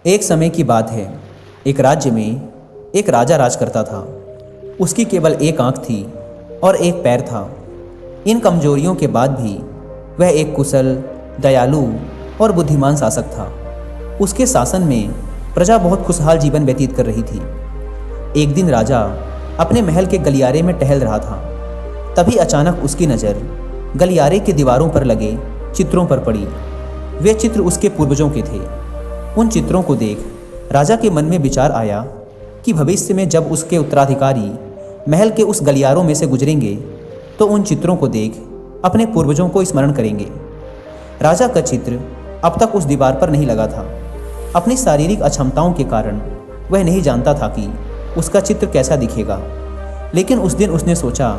एक समय की बात है। एक राज्य में एक राजा राज करता था। उसकी केवल एक आंख थी और एक पैर था। इन कमजोरियों के बाद भी वह एक कुशल, दयालु और बुद्धिमान शासक था। उसके शासन में प्रजा बहुत खुशहाल जीवन व्यतीत कर रही थी। एक दिन राजा अपने महल के गलियारे में टहल रहा था। तभी अचानक उसकी नज़र गलियारे की दीवारों पर लगे चित्रों पर पड़ी। वे चित्र उसके पूर्वजों के थे। उन चित्रों को देख राजा के मन में विचार आया कि भविष्य में जब उसके उत्तराधिकारी महल के उस गलियारों में से गुजरेंगे तो उन चित्रों को देख अपने पूर्वजों को स्मरण करेंगे। राजा का चित्र अब तक उस दीवार पर नहीं लगा था। अपनी शारीरिक अक्षमताओं के कारण वह नहीं जानता था कि उसका चित्र कैसा दिखेगा, लेकिन उस दिन उसने सोचा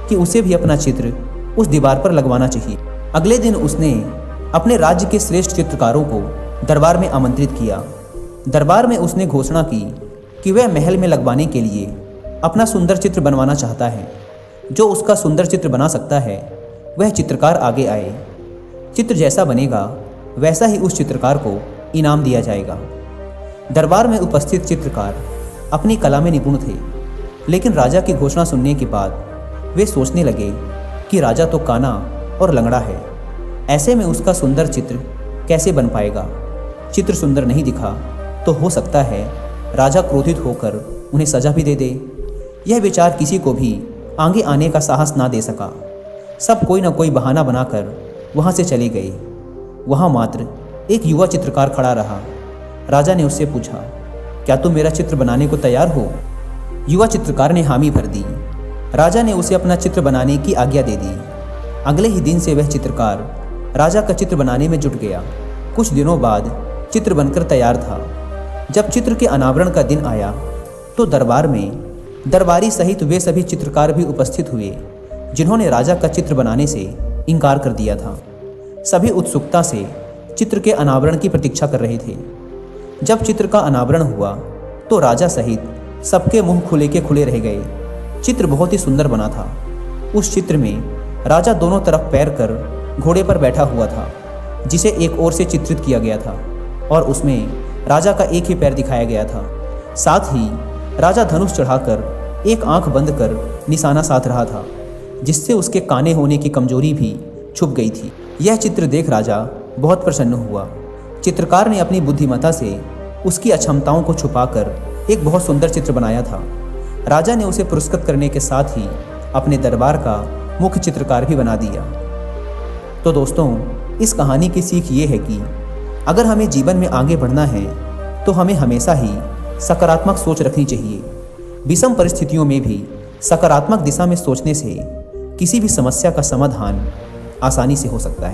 कि उसे भी अपना चित्र उस दीवार पर लगवाना चाहिए। अगले दिन उसने अपने राज्य के श्रेष्ठ चित्रकारों को दरबार में आमंत्रित किया। दरबार में उसने घोषणा की कि वह महल में लगवाने के लिए अपना सुंदर चित्र बनवाना चाहता है। जो उसका सुंदर चित्र बना सकता है वह चित्रकार आगे आए। चित्र जैसा बनेगा वैसा ही उस चित्रकार को इनाम दिया जाएगा। दरबार में उपस्थित चित्रकार अपनी कला में निपुण थे, लेकिन राजा की घोषणा सुनने के बाद वे सोचने लगे कि राजा तो काना और लंगड़ा है, ऐसे में उसका सुंदर चित्र कैसे बन पाएगा। चित्र सुंदर नहीं दिखा तो हो सकता है राजा क्रोधित होकर उन्हें सजा भी दे दे। यह विचार किसी को भी आगे आने का साहस ना दे सका। सब कोई ना कोई बहाना बनाकर वहाँ से चले गए। वहाँ मात्र एक युवा चित्रकार खड़ा रहा। राजा ने उससे पूछा, क्या तुम मेरा चित्र बनाने को तैयार हो? युवा चित्रकार ने हामी भर दी। राजा ने उसे अपना चित्र बनाने की आज्ञा दे दी। अगले ही दिन से वह चित्रकार राजा का चित्र बनाने में जुट गया। कुछ दिनों बाद चित्र बनकर तैयार था। जब चित्र के अनावरण का दिन आया तो दरबार में दरबारी सहित वे सभी चित्रकार भी उपस्थित हुए जिन्होंने राजा का चित्र बनाने से इनकार कर दिया था। सभी उत्सुकता से चित्र के अनावरण की प्रतीक्षा कर रहे थे। जब चित्र का अनावरण हुआ तो राजा सहित सबके मुंह खुले के खुले रह गए। चित्र बहुत ही सुंदर बना था। उस चित्र में राजा दोनों तरफ पैर कर घोड़े पर बैठा हुआ था, जिसे एक ओर से चित्रित किया गया था और उसमें राजा का एक ही पैर दिखाया गया था। साथ ही राजा धनुष चढ़ाकर एक आंख बंद कर निशाना साध रहा था, जिससे उसके काने होने की कमजोरी भी छुप गई थी। यह चित्र देख राजा बहुत प्रसन्न हुआ। चित्रकार ने अपनी बुद्धिमत्ता से उसकी अक्षमताओं को छुपाकर एक बहुत सुंदर चित्र बनाया था। राजा ने उसे पुरस्कृत करने के साथ ही अपने दरबार का मुख्य चित्रकार भी बना दिया। तो दोस्तों, इस कहानी की सीख ये है कि अगर हमें जीवन में आगे बढ़ना है तो हमें हमेशा ही सकारात्मक सोच रखनी चाहिए। विषम परिस्थितियों में भी सकारात्मक दिशा में सोचने से किसी भी समस्या का समाधान आसानी से हो सकता है।